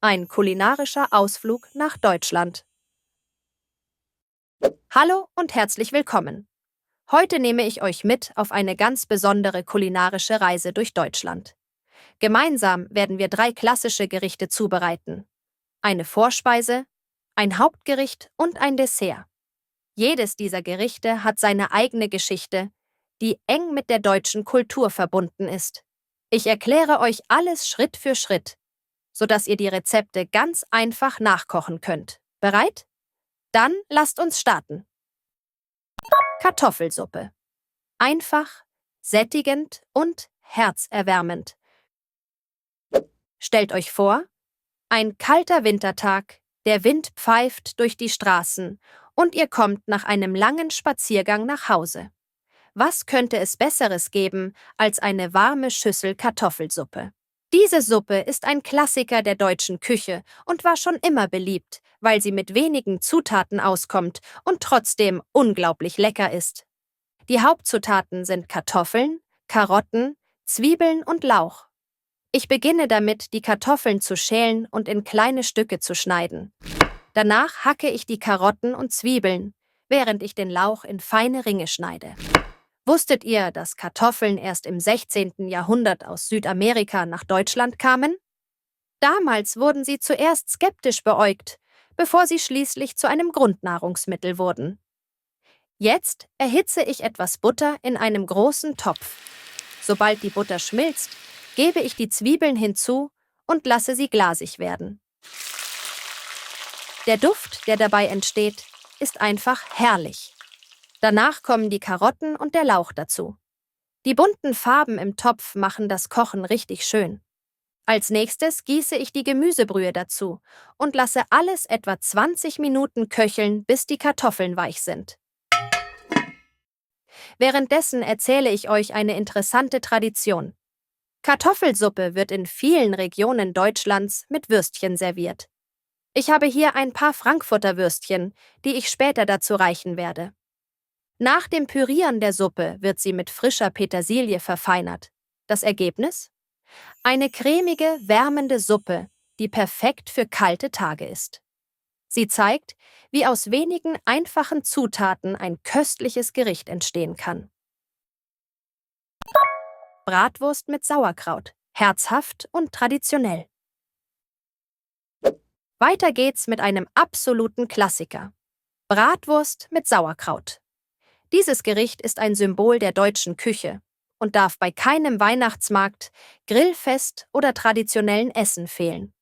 Ein kulinarischer Ausflug nach Deutschland. Hallo und herzlich willkommen. Heute nehme ich euch mit auf eine ganz besondere kulinarische Reise durch Deutschland. Gemeinsam werden wir 3 klassische Gerichte zubereiten. Eine Vorspeise, ein Hauptgericht und ein Dessert. Jedes dieser Gerichte hat seine eigene Geschichte, die eng mit der deutschen Kultur verbunden ist. Ich erkläre euch alles Schritt für Schritt, sodass ihr die Rezepte ganz einfach nachkochen könnt. Bereit? Dann lasst uns starten. Kartoffelsuppe. Einfach, sättigend und herzerwärmend. Stellt euch vor, ein kalter Wintertag, der Wind pfeift durch die Straßen und ihr kommt nach einem langen Spaziergang nach Hause. Was könnte es Besseres geben als eine warme Schüssel Kartoffelsuppe? Diese Suppe ist ein Klassiker der deutschen Küche und war schon immer beliebt, weil sie mit wenigen Zutaten auskommt und trotzdem unglaublich lecker ist. Die Hauptzutaten sind Kartoffeln, Karotten, Zwiebeln und Lauch. Ich beginne damit, die Kartoffeln zu schälen und in kleine Stücke zu schneiden. Danach hacke ich die Karotten und Zwiebeln, während ich den Lauch in feine Ringe schneide. Wusstet ihr, dass Kartoffeln erst im 16. Jahrhundert aus Südamerika nach Deutschland kamen? Damals wurden sie zuerst skeptisch beäugt, bevor sie schließlich zu einem Grundnahrungsmittel wurden. Jetzt erhitze ich etwas Butter in einem großen Topf. Sobald die Butter schmilzt, gebe ich die Zwiebeln hinzu und lasse sie glasig werden. Der Duft, der dabei entsteht, ist einfach herrlich. Danach kommen die Karotten und der Lauch dazu. Die bunten Farben im Topf machen das Kochen richtig schön. Als nächstes gieße ich die Gemüsebrühe dazu und lasse alles etwa 20 Minuten köcheln, bis die Kartoffeln weich sind. Währenddessen erzähle ich euch eine interessante Tradition. Kartoffelsuppe wird in vielen Regionen Deutschlands mit Würstchen serviert. Ich habe hier ein paar Frankfurter Würstchen, die ich später dazu reichen werde. Nach dem Pürieren der Suppe wird sie mit frischer Petersilie verfeinert. Das Ergebnis? Eine cremige, wärmende Suppe, die perfekt für kalte Tage ist. Sie zeigt, wie aus wenigen einfachen Zutaten ein köstliches Gericht entstehen kann. Bratwurst mit Sauerkraut. Herzhaft und traditionell. Weiter geht's mit einem absoluten Klassiker. Bratwurst mit Sauerkraut. Dieses Gericht ist ein Symbol der deutschen Küche und darf bei keinem Weihnachtsmarkt, Grillfest oder traditionellen Essen fehlen.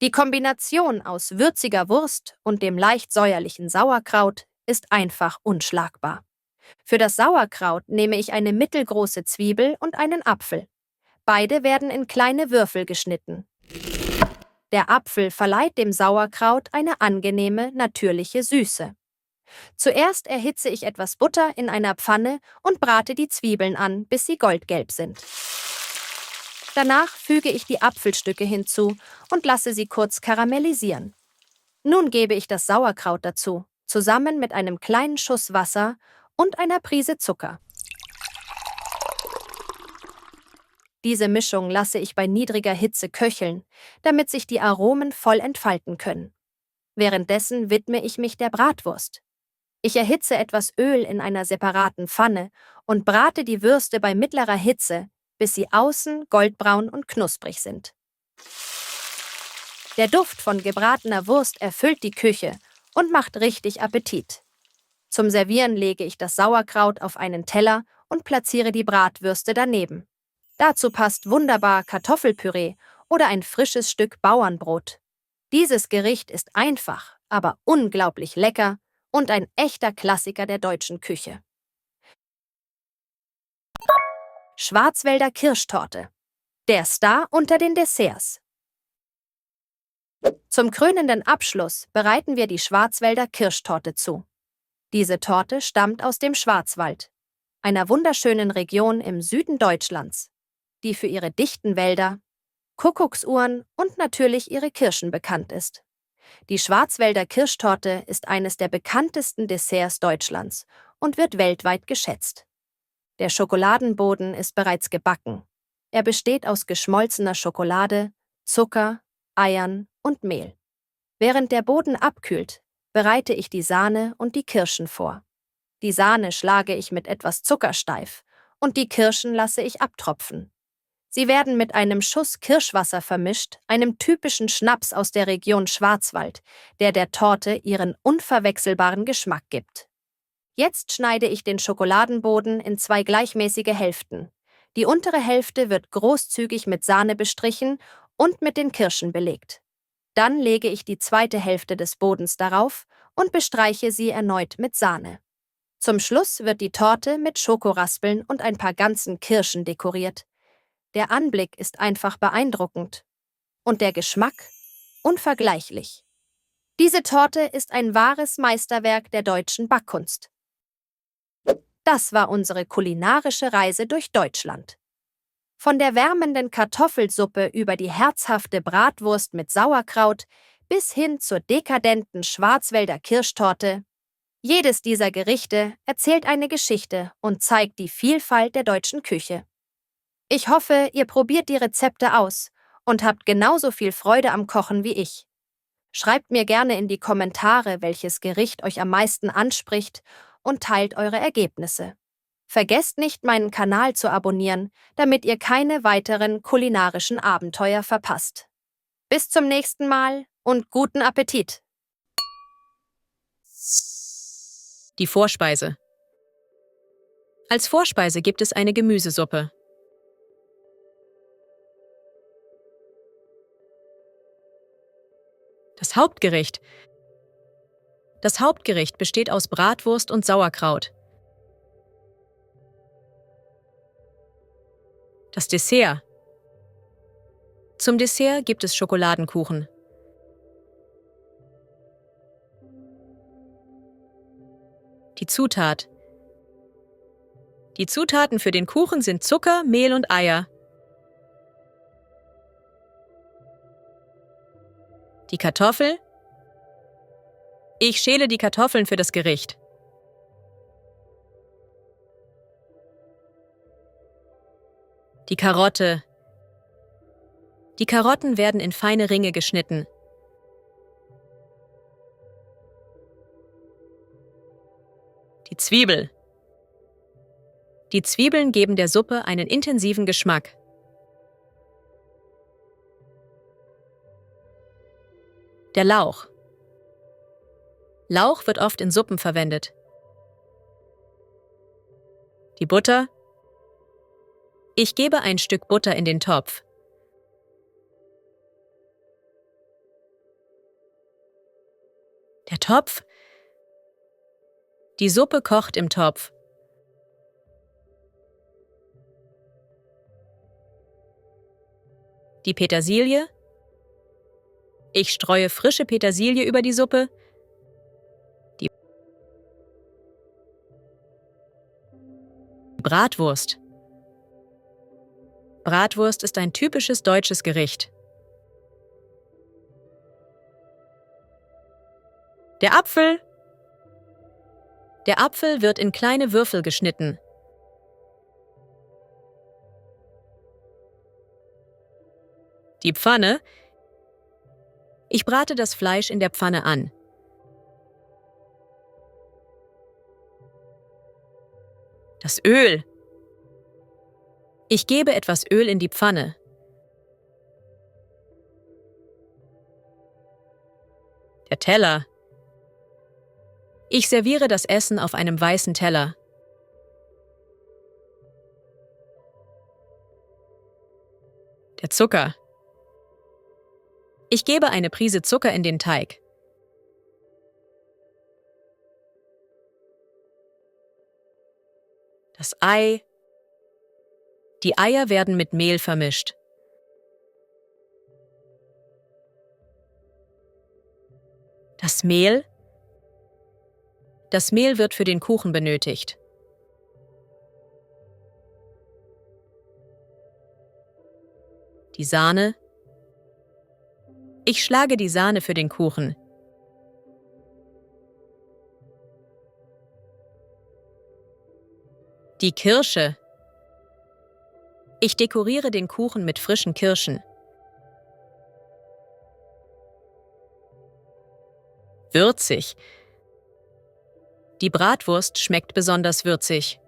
Die Kombination aus würziger Wurst und dem leicht säuerlichen Sauerkraut ist einfach unschlagbar. Für das Sauerkraut nehme ich eine mittelgroße Zwiebel und einen Apfel. Beide werden in kleine Würfel geschnitten. Der Apfel verleiht dem Sauerkraut eine angenehme, natürliche Süße. Zuerst erhitze ich etwas Butter in einer Pfanne und brate die Zwiebeln an, bis sie goldgelb sind. Danach füge ich die Apfelstücke hinzu und lasse sie kurz karamellisieren. Nun gebe ich das Sauerkraut dazu, zusammen mit einem kleinen Schuss Wasser und einer Prise Zucker. Diese Mischung lasse ich bei niedriger Hitze köcheln, damit sich die Aromen voll entfalten können. Währenddessen widme ich mich der Bratwurst. Ich erhitze etwas Öl in einer separaten Pfanne und brate die Würste bei mittlerer Hitze, bis sie außen goldbraun und knusprig sind. Der Duft von gebratener Wurst erfüllt die Küche und macht richtig Appetit. Zum Servieren lege ich das Sauerkraut auf einen Teller und platziere die Bratwürste daneben. Dazu passt wunderbar Kartoffelpüree oder ein frisches Stück Bauernbrot. Dieses Gericht ist einfach, aber unglaublich lecker und ein echter Klassiker der deutschen Küche. Schwarzwälder Kirschtorte. Der Star unter den Desserts. Zum krönenden Abschluss bereiten wir die Schwarzwälder Kirschtorte zu. Diese Torte stammt aus dem Schwarzwald, einer wunderschönen Region im Süden Deutschlands, die für ihre dichten Wälder, Kuckucksuhren und natürlich ihre Kirschen bekannt ist. Die Schwarzwälder Kirschtorte ist eines der bekanntesten Desserts Deutschlands und wird weltweit geschätzt. Der Schokoladenboden ist bereits gebacken. Er besteht aus geschmolzener Schokolade, Zucker, Eiern und Mehl. Während der Boden abkühlt, bereite ich die Sahne und die Kirschen vor. Die Sahne schlage ich mit etwas Zucker steif und die Kirschen lasse ich abtropfen. Sie werden mit einem Schuss Kirschwasser vermischt, einem typischen Schnaps aus der Region Schwarzwald, der der Torte ihren unverwechselbaren Geschmack gibt. Jetzt schneide ich den Schokoladenboden in 2 gleichmäßige Hälften. Die untere Hälfte wird großzügig mit Sahne bestrichen und mit den Kirschen belegt. Dann lege ich die zweite Hälfte des Bodens darauf und bestreiche sie erneut mit Sahne. Zum Schluss wird die Torte mit Schokoraspeln und ein paar ganzen Kirschen dekoriert. Der Anblick ist einfach beeindruckend. Und der Geschmack? Unvergleichlich. Diese Torte ist ein wahres Meisterwerk der deutschen Backkunst. Das war unsere kulinarische Reise durch Deutschland. Von der wärmenden Kartoffelsuppe über die herzhafte Bratwurst mit Sauerkraut bis hin zur dekadenten Schwarzwälder Kirschtorte. Jedes dieser Gerichte erzählt eine Geschichte und zeigt die Vielfalt der deutschen Küche. Ich hoffe, ihr probiert die Rezepte aus und habt genauso viel Freude am Kochen wie ich. Schreibt mir gerne in die Kommentare, welches Gericht euch am meisten anspricht und teilt eure Ergebnisse. Vergesst nicht, meinen Kanal zu abonnieren, damit ihr keine weiteren kulinarischen Abenteuer verpasst. Bis zum nächsten Mal und guten Appetit! Die Vorspeise. Als Vorspeise gibt es eine Gemüsesuppe. Das Hauptgericht. Das Hauptgericht besteht aus Bratwurst und Sauerkraut. Das Dessert. Zum Dessert gibt es Schokoladenkuchen. Die Zutat. Die Zutaten für den Kuchen sind Zucker, Mehl und Eier. Die Kartoffel. Ich schäle die Kartoffeln für das Gericht. Die Karotte. Die Karotten werden in feine Ringe geschnitten. Die Zwiebel. Die Zwiebeln geben der Suppe einen intensiven Geschmack. Der Lauch. Lauch wird oft in Suppen verwendet. Die Butter. Ich gebe ein Stück Butter in den Topf. Der Topf. Die Suppe kocht im Topf. Die Petersilie. Ich streue frische Petersilie über die Suppe. Die Bratwurst. Bratwurst ist ein typisches deutsches Gericht. Der Apfel. Der Apfel wird in kleine Würfel geschnitten. Die Pfanne. Ich brate das Fleisch in der Pfanne an. Das Öl. Ich gebe etwas Öl in die Pfanne. Der Teller. Ich serviere das Essen auf einem weißen Teller. Der Zucker. Ich gebe eine Prise Zucker in den Teig. Das Ei. Die Eier werden mit Mehl vermischt. Das Mehl. Das Mehl wird für den Kuchen benötigt. Die Sahne. Ich schlage die Sahne für den Kuchen. Die Kirsche. Ich dekoriere den Kuchen mit frischen Kirschen. Würzig. Die Bratwurst schmeckt besonders würzig.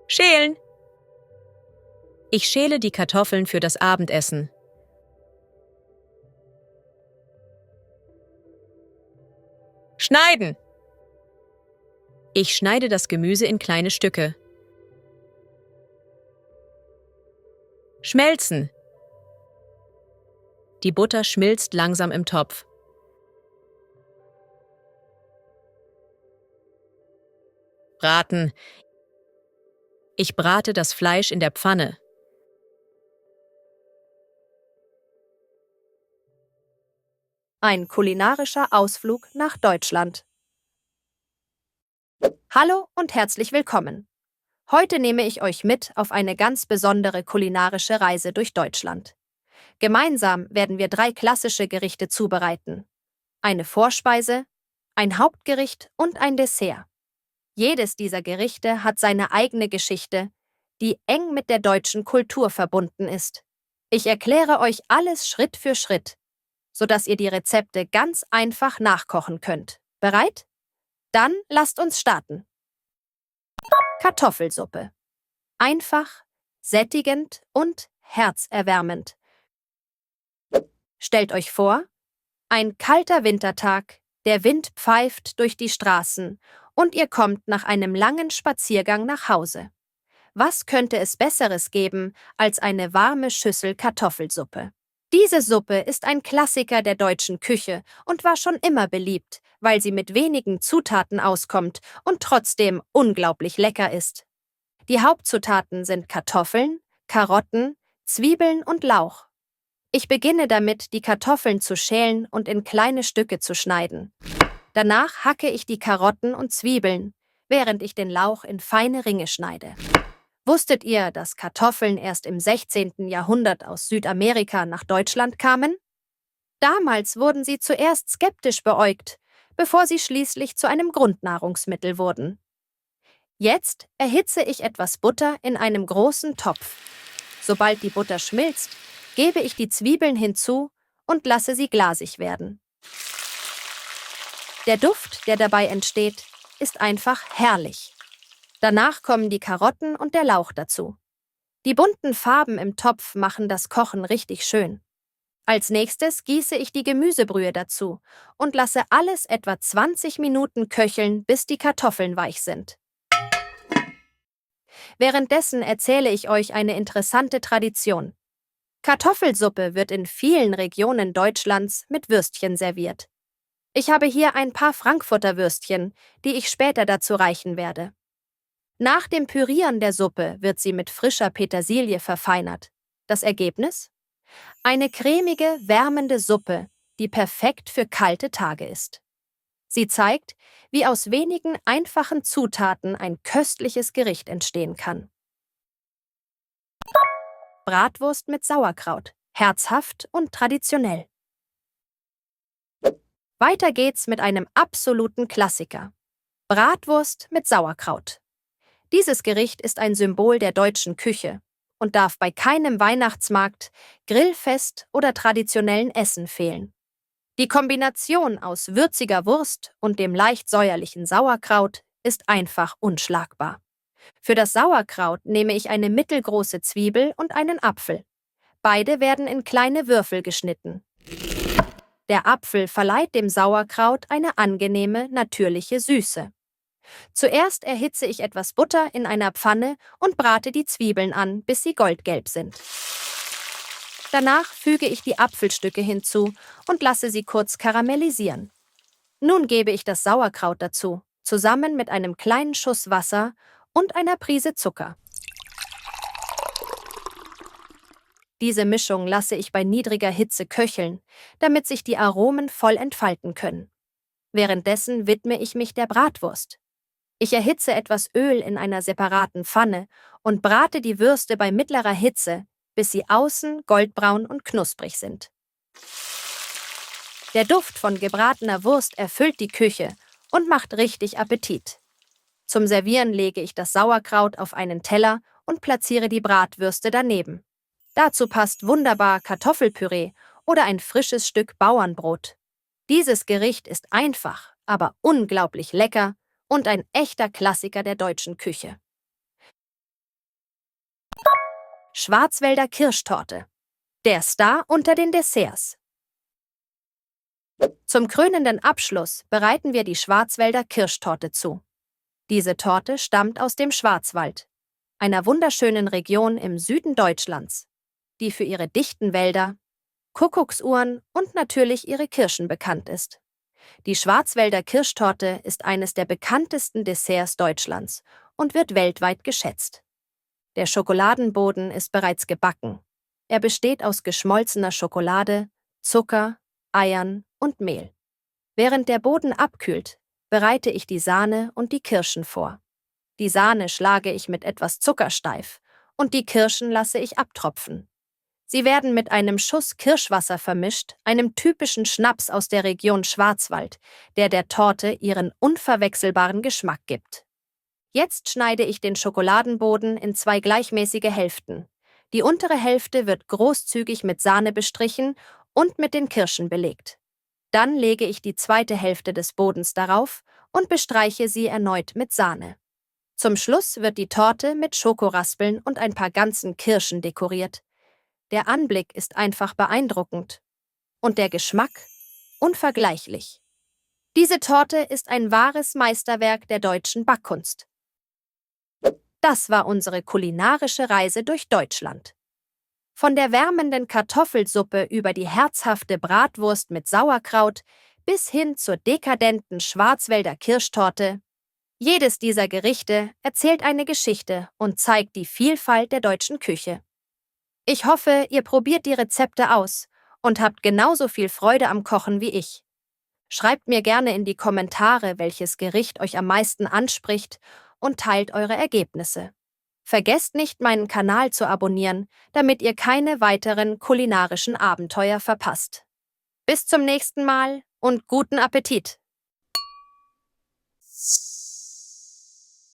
Schälen. Ich schäle die Kartoffeln für das Abendessen. Schneiden. Ich schneide das Gemüse in kleine Stücke. Schmelzen. Die Butter schmilzt langsam im Topf. Braten. Ich brate das Fleisch in der Pfanne. Ein kulinarischer Ausflug nach Deutschland. Hallo und herzlich willkommen. Heute nehme ich euch mit auf eine ganz besondere kulinarische Reise durch Deutschland. Gemeinsam werden wir 3 klassische Gerichte zubereiten. Eine Vorspeise, ein Hauptgericht und ein Dessert. Jedes dieser Gerichte hat seine eigene Geschichte, die eng mit der deutschen Kultur verbunden ist. Ich erkläre euch alles Schritt für Schritt, sodass ihr die Rezepte ganz einfach nachkochen könnt. Bereit? Dann lasst uns starten. Kartoffelsuppe. Einfach, sättigend und herzerwärmend. Stellt euch vor, ein kalter Wintertag, der Wind pfeift durch die Straßen und ihr kommt nach einem langen Spaziergang nach Hause. Was könnte es Besseres geben als eine warme Schüssel Kartoffelsuppe? Diese Suppe ist ein Klassiker der deutschen Küche und war schon immer beliebt, weil sie mit wenigen Zutaten auskommt und trotzdem unglaublich lecker ist. Die Hauptzutaten sind Kartoffeln, Karotten, Zwiebeln und Lauch. Ich beginne damit, die Kartoffeln zu schälen und in kleine Stücke zu schneiden. Danach hacke ich die Karotten und Zwiebeln, während ich den Lauch in feine Ringe schneide. Wusstet ihr, dass Kartoffeln erst im 16. Jahrhundert aus Südamerika nach Deutschland kamen? Damals wurden sie zuerst skeptisch beäugt, bevor sie schließlich zu einem Grundnahrungsmittel wurden. Jetzt erhitze ich etwas Butter in einem großen Topf. Sobald die Butter schmilzt, gebe ich die Zwiebeln hinzu und lasse sie glasig werden. Der Duft, der dabei entsteht, ist einfach herrlich. Danach kommen die Karotten und der Lauch dazu. Die bunten Farben im Topf machen das Kochen richtig schön. Als nächstes gieße ich die Gemüsebrühe dazu und lasse alles etwa 20 Minuten köcheln, bis die Kartoffeln weich sind. Währenddessen erzähle ich euch eine interessante Tradition. Kartoffelsuppe wird in vielen Regionen Deutschlands mit Würstchen serviert. Ich habe hier ein paar Frankfurter Würstchen, die ich später dazu reichen werde. Nach dem Pürieren der Suppe wird sie mit frischer Petersilie verfeinert. Das Ergebnis? Eine cremige, wärmende Suppe, die perfekt für kalte Tage ist. Sie zeigt, wie aus wenigen einfachen Zutaten ein köstliches Gericht entstehen kann. Bratwurst mit Sauerkraut, herzhaft und traditionell. Weiter geht's mit einem absoluten Klassiker. Bratwurst mit Sauerkraut. Dieses Gericht ist ein Symbol der deutschen Küche und darf bei keinem Weihnachtsmarkt, Grillfest oder traditionellen Essen fehlen. Die Kombination aus würziger Wurst und dem leicht säuerlichen Sauerkraut ist einfach unschlagbar. Für das Sauerkraut nehme ich eine mittelgroße Zwiebel und einen Apfel. Beide werden in kleine Würfel geschnitten. Der Apfel verleiht dem Sauerkraut eine angenehme, natürliche Süße. Zuerst erhitze ich etwas Butter in einer Pfanne und brate die Zwiebeln an, bis sie goldgelb sind. Danach füge ich die Apfelstücke hinzu und lasse sie kurz karamellisieren. Nun gebe ich das Sauerkraut dazu, zusammen mit einem kleinen Schuss Wasser und einer Prise Zucker. Diese Mischung lasse ich bei niedriger Hitze köcheln, damit sich die Aromen voll entfalten können. Währenddessen widme ich mich der Bratwurst. Ich erhitze etwas Öl in einer separaten Pfanne und brate die Würste bei mittlerer Hitze, bis sie außen goldbraun und knusprig sind. Der Duft von gebratener Wurst erfüllt die Küche und macht richtig Appetit. Zum Servieren lege ich das Sauerkraut auf einen Teller und platziere die Bratwürste daneben. Dazu passt wunderbar Kartoffelpüree oder ein frisches Stück Bauernbrot. Dieses Gericht ist einfach, aber unglaublich lecker und ein echter Klassiker der deutschen Küche. Schwarzwälder Kirschtorte. Der Star unter den Desserts. Zum krönenden Abschluss bereiten wir die Schwarzwälder Kirschtorte zu. Diese Torte stammt aus dem Schwarzwald, einer wunderschönen Region im Süden Deutschlands, die für ihre dichten Wälder, Kuckucksuhren und natürlich ihre Kirschen bekannt ist. Die Schwarzwälder Kirschtorte ist eines der bekanntesten Desserts Deutschlands und wird weltweit geschätzt. Der Schokoladenboden ist bereits gebacken. Er besteht aus geschmolzener Schokolade, Zucker, Eiern und Mehl. Während der Boden abkühlt, bereite ich die Sahne und die Kirschen vor. Die Sahne schlage ich mit etwas Zucker steif und die Kirschen lasse ich abtropfen. Sie werden mit einem Schuss Kirschwasser vermischt, einem typischen Schnaps aus der Region Schwarzwald, der der Torte ihren unverwechselbaren Geschmack gibt. Jetzt schneide ich den Schokoladenboden in 2 gleichmäßige Hälften. Die untere Hälfte wird großzügig mit Sahne bestrichen und mit den Kirschen belegt. Dann lege ich die zweite Hälfte des Bodens darauf und bestreiche sie erneut mit Sahne. Zum Schluss wird die Torte mit Schokoraspeln und ein paar ganzen Kirschen dekoriert. Der Anblick ist einfach beeindruckend. Und der Geschmack unvergleichlich. Diese Torte ist ein wahres Meisterwerk der deutschen Backkunst. Das war unsere kulinarische Reise durch Deutschland. Von der wärmenden Kartoffelsuppe über die herzhafte Bratwurst mit Sauerkraut bis hin zur dekadenten Schwarzwälder Kirschtorte. Jedes dieser Gerichte erzählt eine Geschichte und zeigt die Vielfalt der deutschen Küche. Ich hoffe, ihr probiert die Rezepte aus und habt genauso viel Freude am Kochen wie ich. Schreibt mir gerne in die Kommentare, welches Gericht euch am meisten anspricht und teilt eure Ergebnisse. Vergesst nicht, meinen Kanal zu abonnieren, damit ihr keine weiteren kulinarischen Abenteuer verpasst. Bis zum nächsten Mal und guten Appetit!